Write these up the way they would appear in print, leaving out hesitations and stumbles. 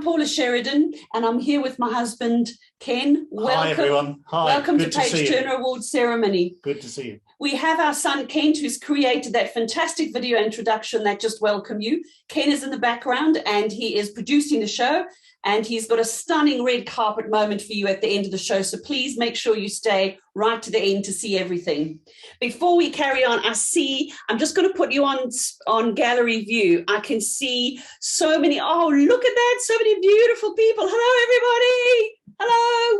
Paula Sheridan, and I'm here with my husband, Ken. Welcome. Hi, everyone. Hi. Welcome Good to Page Turner Awards ceremony. Good to see you. We have our son, Kent, who's created that fantastic video introduction that just welcome you. Ken is in the background, and he is producing the show, and he's got a stunning red carpet moment for you at the end of the show, so please make sure you stay right to the end to see everything. Before we carry on, I'm just going to put you on gallery view. I can see so many, oh, look at that, so many beautiful people. Hello, everybody. Hello,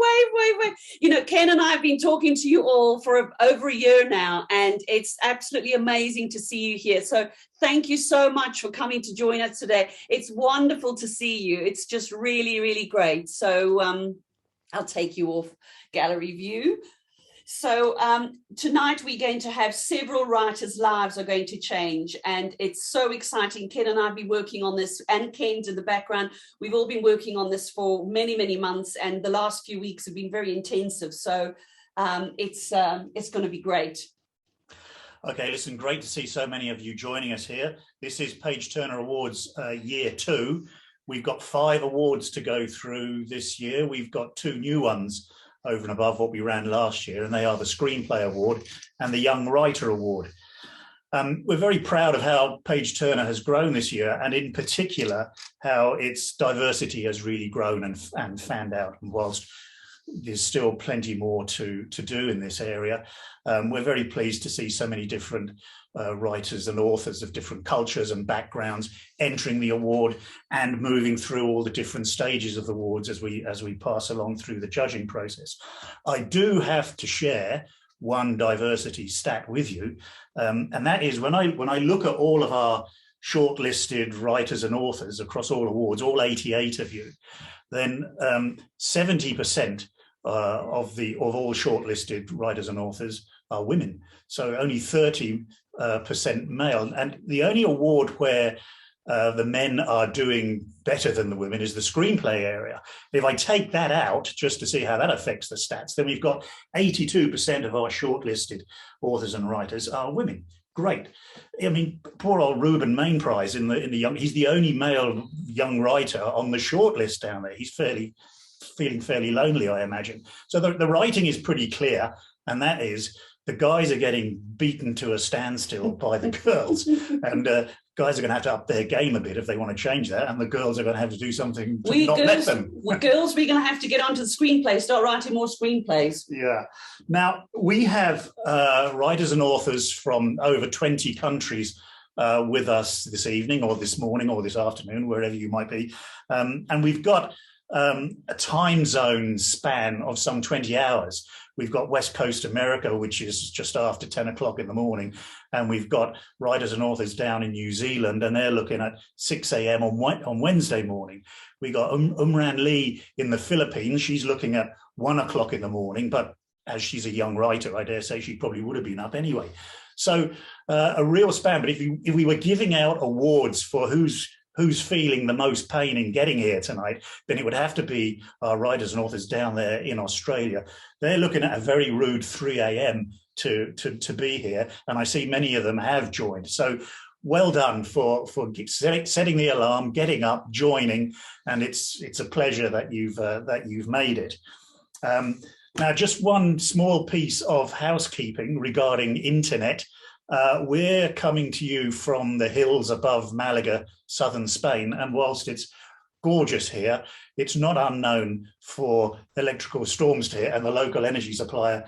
wave. You know, Ken and I have been talking to you all for over a year now, and it's absolutely amazing to see you here. So thank you so much for coming to join us today. It's wonderful to see you. It's just really, really great. So I'll take you off gallery view. So tonight we're going to have several writers' lives are going to change, and it's so exciting. Ken and I have been working on this, and Ken's in the background. We've all been working on this for many, many months, and the last few weeks have been very intensive. So it's going to be great. Okay, listen, great to see so many of you joining us here. This is Page Turner Awards Year 2. We've got 5 awards to go through this year. We've got 2 new ones over and above what we ran last year, and they are the Screenplay Award and the Young Writer Award. We're very proud of how Page Turner has grown this year, and in particular, how its diversity has really grown and fanned out. And whilst there's still plenty more to do in this area, we're very pleased to see so many different writers and authors of different cultures and backgrounds entering the award and moving through all the different stages of the awards as we pass along through the judging process. I do have to share one diversity stat with you, and that is when I look at all of our shortlisted writers and authors across all awards, all 88 of you, then 70% of all shortlisted writers and authors are women. So only 30% male. And the only award where the men are doing better than the women is the screenplay area. If I take that out, just to see how that affects the stats, then we've got 82% of our shortlisted authors and writers are women. Great. I mean, poor old Ruben Mainprize in the young, he's the only male young writer on the shortlist down there. He's feeling fairly lonely, I imagine. So the writing is pretty clear, and that is the guys are getting beaten to a standstill by the girls, and guys are going to have to up their game a bit if they want to change that, and the girls are going to have to do something to not let them. Girls, we're going to have to get onto the screenplay, start writing more screenplays. Yeah. Now, we have writers and authors from over 20 countries with us this evening or this morning or this afternoon, wherever you might be, and we've got a time zone span of some 20 hours. We've got West Coast America, which is just after 10 o'clock in the morning. And we've got writers and authors down in New Zealand, and they're looking at 6 a.m. on Wednesday morning. We got Umran Lee in the Philippines. She's looking at 1 o'clock in the morning, but as she's a young writer, I dare say she probably would have been up anyway. So a real span. But if we were giving out awards for who's feeling the most pain in getting here tonight, then it would have to be our writers and authors down there in Australia. They're looking at a very rude 3 a.m. to be here, and I see many of them have joined. So well done for setting the alarm, getting up, joining, and it's a pleasure that you've made it. Now, just one small piece of housekeeping regarding internet. We're coming to you from the hills above Malaga, southern Spain, and whilst it's gorgeous here, it's not unknown for electrical storms here and the local energy supplier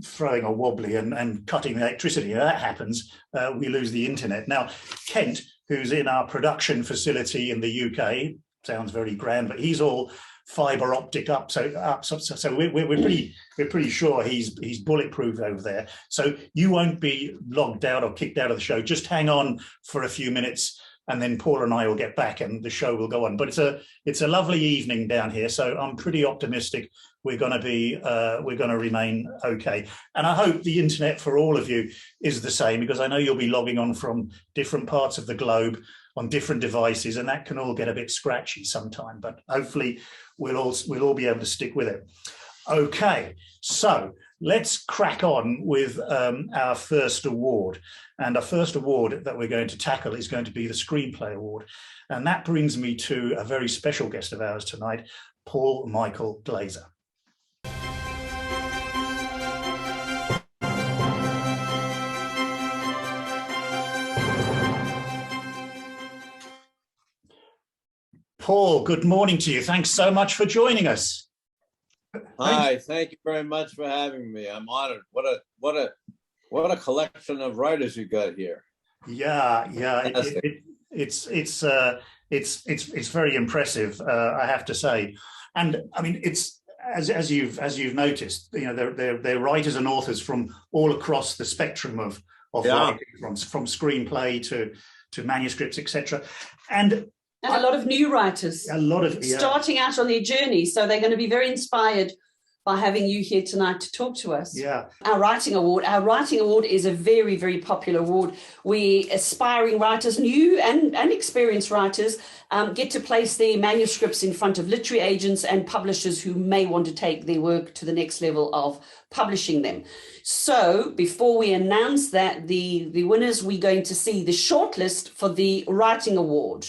throwing a wobbly and cutting the electricity. If that happens, we lose the internet. Now, Kent, who's in our production facility in the UK, sounds very grand, but he's all fiber optic up, so we're pretty sure he's bulletproof over there. So you won't be logged out or kicked out of the show. Just hang on for a few minutes, and then Paul and I will get back, and the show will go on. But it's a lovely evening down here, so I'm pretty optimistic we're going to remain okay. And I hope the internet for all of you is the same, because I know you'll be logging on from different parts of the globe on different devices, and that can all get a bit scratchy sometime, but hopefully we'll all be able to stick with it. Okay, so let's crack on with our first award. And our first award that we're going to tackle is going to be the Screenplay Award. And that brings me to a very special guest of ours tonight, Paul Michael Glaser. Paul, good morning to you. Thanks so much for joining us. Hi, thank you very much for having me. I'm honored. What a collection of writers you got here. Yeah. It's very impressive, I have to say. And I mean, it's as you've noticed, you know, they're writers and authors from all across the spectrum of writing, from screenplay to manuscripts, etc. And a lot of new writers. Starting out on their journey. So they're going to be very inspired by having you here tonight to talk to us. Yeah. Our Writing Award is a very, very popular award. We aspiring writers, new and experienced writers, get to place their manuscripts in front of literary agents and publishers who may want to take their work to the next level of publishing them. So before we announce that the winners, we're going to see the shortlist for the Writing Award.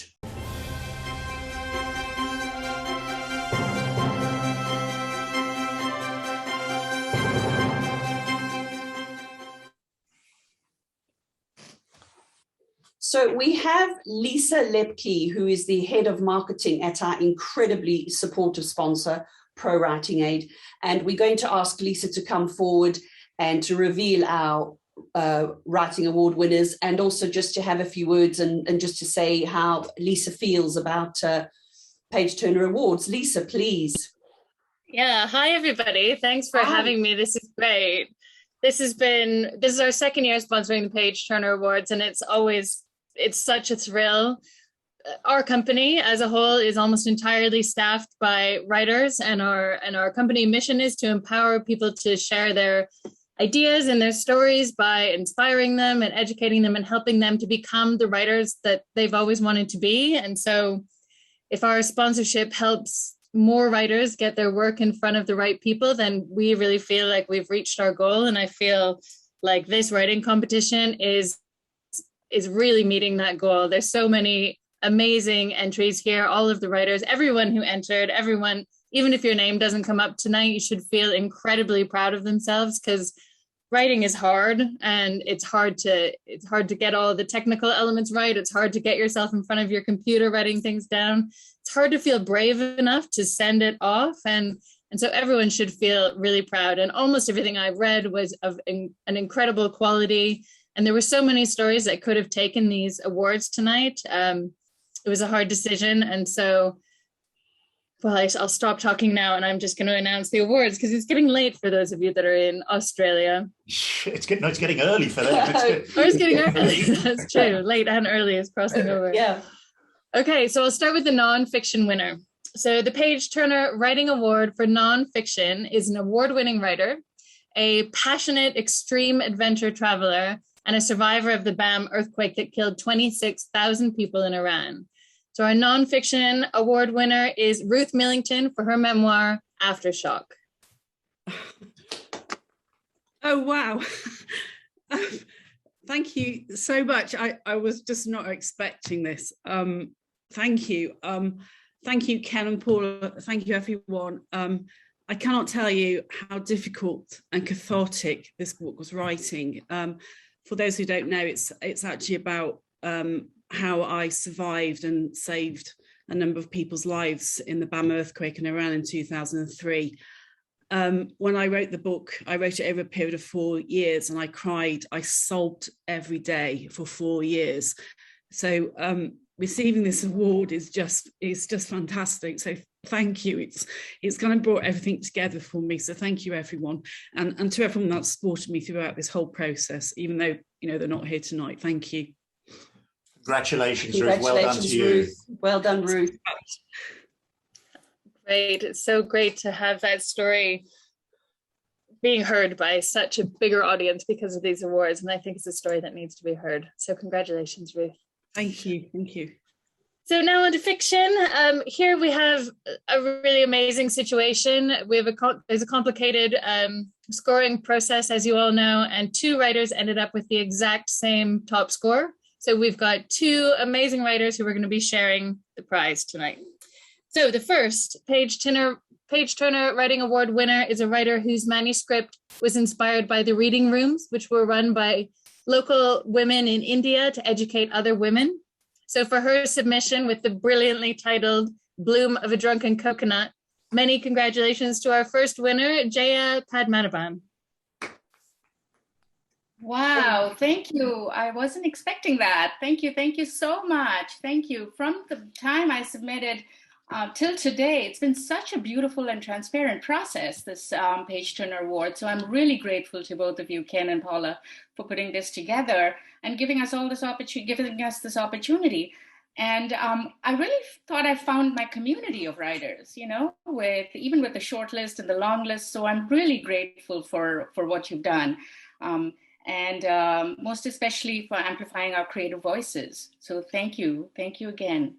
So we have Lisa Lepke, who is the head of marketing at our incredibly supportive sponsor, Pro Writing Aid. And we're going to ask Lisa to come forward and to reveal our Writing Award winners, and also just to have a few words and just to say how Lisa feels about Page Turner Awards. Lisa, please. Yeah, hi everybody. Thanks for having me. This is great. This is our second year sponsoring the Page Turner Awards, and it's such a thrill. Our company as a whole is almost entirely staffed by writers, and our company mission is to empower people to share their ideas and their stories by inspiring them and educating them and helping them to become the writers that they've always wanted to be. And so if our sponsorship helps more writers get their work in front of the right people, then we really feel like we've reached our goal. And I feel like this writing competition is really meeting that goal. There's so many amazing entries here, all of the writers, everyone who entered, everyone, even if your name doesn't come up tonight, you should feel incredibly proud of themselves, because writing is hard, and it's hard to get all the technical elements right. It's hard to get yourself in front of your computer writing things down. It's hard to feel brave enough to send it off. And so everyone should feel really proud. And almost everything I read was of an incredible quality. And there were so many stories that could have taken these awards tonight. It was a hard decision. And so, well, I'll stop talking now, and I'm just going to announce the awards, because it's getting late for those of you that are in Australia. It's getting early for them. It's getting early. That's true. Late and early is crossing over. Yeah. Okay, so I'll start with the nonfiction winner. So the Page Turner Writing Award for Nonfiction is an award-winning writer, a passionate extreme adventure traveler, and a survivor of the Bam earthquake that killed 26,000 people in Iran. So our nonfiction award winner is Ruth Millington for her memoir, Aftershock. Oh, wow. Thank you so much. I was just not expecting this. Thank you. Thank you, Ken and Paula. Thank you, everyone. I cannot tell you how difficult and cathartic this book was writing. For those who don't know, it's actually about how I survived and saved a number of people's lives in the Bam earthquake in Iran in 2003. When I wrote the book, I wrote it over a period of 4 years, and I cried. I sobbed every day for 4 years. So receiving this award is just fantastic. So thank you. It's kind of brought everything together for me. So thank you, everyone, and to everyone that's supported me throughout this whole process, even though they're not here tonight. Thank you. Congratulations, Ruth. Well done to you. Ruth. Well done, Ruth. Great. It's so great to have that story being heard by such a bigger audience because of these awards. And I think it's a story that needs to be heard. So congratulations, Ruth. Thank you. Thank you. So now into fiction. Here we have a really amazing situation. We have there's a complicated scoring process, as you all know, and 2 writers ended up with the exact same top score. So we've got 2 amazing writers who are going to be sharing the prize tonight. So the first Page Turner Writing Award winner is a writer whose manuscript was inspired by the reading rooms, which were run by local women in India to educate other women. So for her submission with the brilliantly titled Bloom of a Drunken Coconut, many congratulations to our first winner, Jaya Padmanabhan. Wow, thank you. I wasn't expecting that. Thank you so much. Thank you. From the time I submitted till today, it's been such a beautiful and transparent process, this Page Turner Award. So I'm really grateful to both of you, Ken and Paula, for putting this together and giving us all this opportunity. And I really thought I found my community of writers, even with the short list and the long list. So I'm really grateful for what you've done. And most especially for amplifying our creative voices. So thank you again.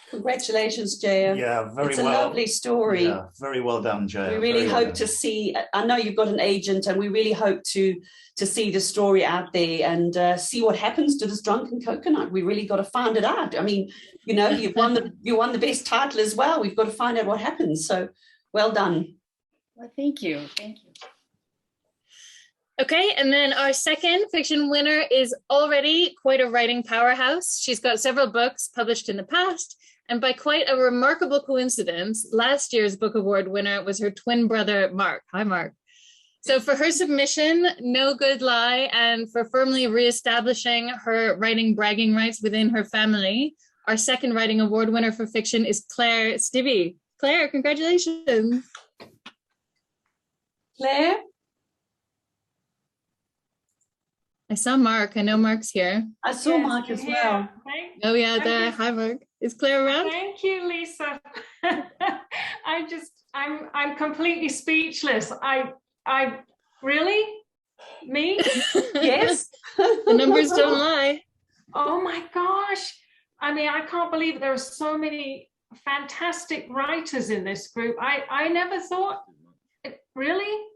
Congratulations, Jaya. Yeah, very well. It's a lovely story. Yeah, very well done, Jaya. We really hope to see, I know you've got an agent, and we really hope to see the story out there and see what happens to this drunken coconut. We really got to find it out. I mean, you won the best title as well. We've got to find out what happens. So well done. Well, thank you. Okay, and then our second fiction winner is already quite a writing powerhouse. She's got several books published in the past, and by quite a remarkable coincidence, last year's book award winner was her twin brother, Mark. Hi, Mark. So for her submission, No Good Lie, and for firmly reestablishing her writing bragging rights within her family, our second writing award winner for fiction is Claire Stibbe. Claire, congratulations. Claire? I saw Mark. I know Mark's here. I saw Mark as well. Oh yeah, there. Hi, Mark. Is Claire around? Thank you, Lisa. I'm completely speechless. I really? Me? Yes. The numbers don't lie. Oh my gosh. I mean, I can't believe there are so many fantastic writers in this group. I never thought, really?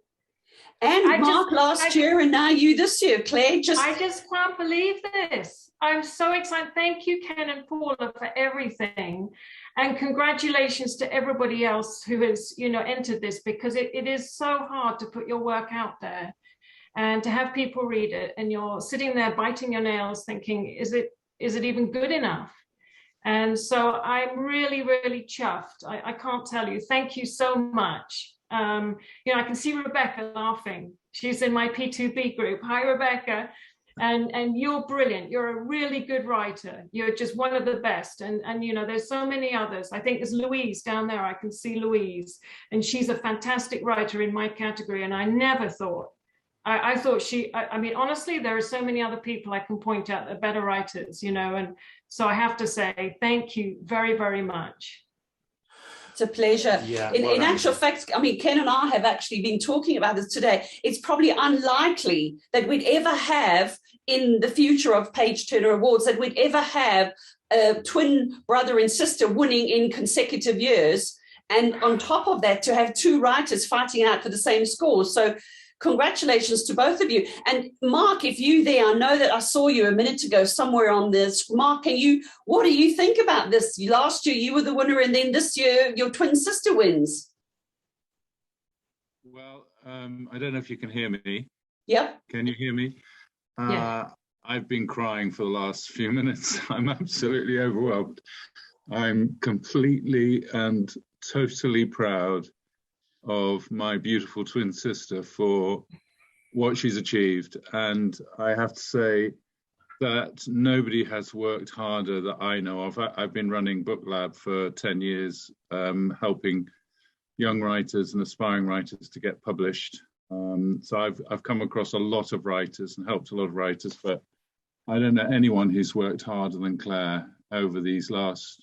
And Mark last year and now you this year, Claire. I just can't believe this. I'm so excited. Thank you, Ken and Paula, for everything. And congratulations to everybody else who has, entered this, because it is so hard to put your work out there and to have people read it. And you're sitting there biting your nails thinking, is it even good enough? And so I'm really, really chuffed. I can't tell you. Thank you so much. I can see Rebecca laughing. She's in my P2B group. Hi, Rebecca. And you're brilliant. You're a really good writer. You're just one of the best. And there's so many others. I think there's Louise down there. I can see Louise. And she's a fantastic writer in my category. And I never thought, I thought I mean, honestly, there are so many other people I can point out that are better writers, and so I have to say, thank you very, very much. It's a pleasure. Yeah, in actual fact, I mean, Ken and I have actually been talking about this today. It's probably unlikely that we'd ever have in the future of Page Turner Awards that we'd ever have a twin brother and sister winning in consecutive years. And on top of that, to have 2 writers fighting out for the same score. So congratulations to both of you. And Mark, if you there, I know that I saw you a minute ago somewhere on this. Mark, what do you think about this? Last year you were the winner, and then this year your twin sister wins. Well, I don't know if you can hear me. Yep. Can you hear me? Yeah. I've been crying for the last few minutes. I'm absolutely overwhelmed. I'm completely and totally proud of my beautiful twin sister for what she's achieved. And I have to say that nobody has worked harder that I know of. I've been running Book Lab for 10 years, helping young writers and aspiring writers to get published. So I've come across a lot of writers and helped a lot of writers, but I don't know anyone who's worked harder than Claire over these last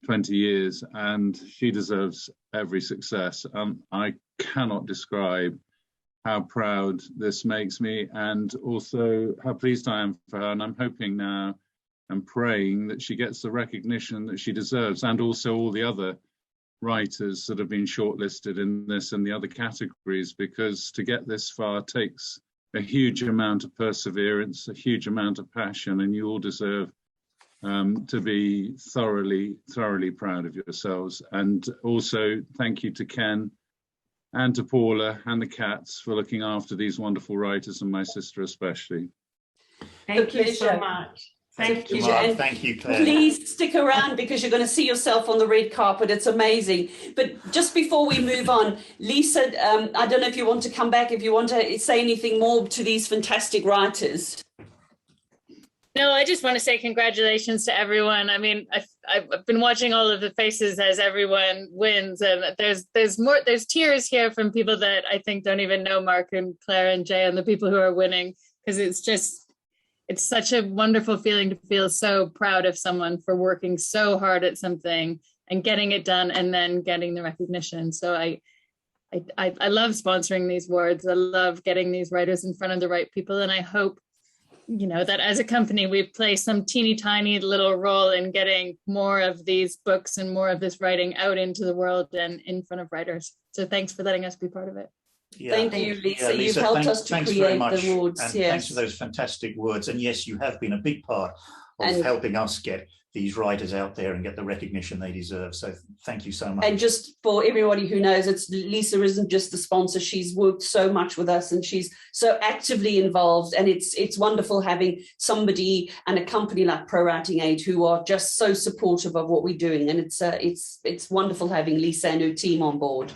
20 years, and she deserves every success. I cannot describe how proud this makes me, and also how pleased I am for her. And I'm hoping now and praying that she gets the recognition that she deserves, and also all the other writers that have been shortlisted in this and the other categories, because to get this far takes a huge amount of perseverance, a huge amount of passion, and you all deserve to be thoroughly proud of yourselves. And also thank you to Ken and to Paula and the cats for looking after these wonderful writers, and my sister especially. Thank you so much. Thank you. And thank you, Claire. please stick around because you're going to see yourself on the red carpet. It's amazing. But just before we move on, Lisa, I don't know if you want to come back, if you want to say anything more to these fantastic writers. No, I just want to say congratulations to everyone. I mean, I've been watching all of the faces as everyone wins, and there's tears here from people that I think don't even know Mark and Claire and Jay and the people who are winning, because it's such a wonderful feeling to feel so proud of someone for working so hard at something and getting it done and then getting the recognition. So I love sponsoring these awards. I love getting these writers in front of the right people, and I hope that as a company, we play some teeny tiny little role in getting more of these books and more of this writing out into the world and in front of writers. So thanks for letting us be part of it. Yeah. Thank you, Lisa. You've helped us to create the awards. And yes. thanks for those fantastic words. And yes, you have been a big part of helping us get these writers out there and get the recognition they deserve. So thank you so much. And just for everybody who knows, Lisa isn't just the sponsor. She's worked so much with us and she's so actively involved. And it's wonderful having somebody and a company like Pro Writing Aid who are just so supportive of what we're doing. And it's wonderful having Lisa and her team on board.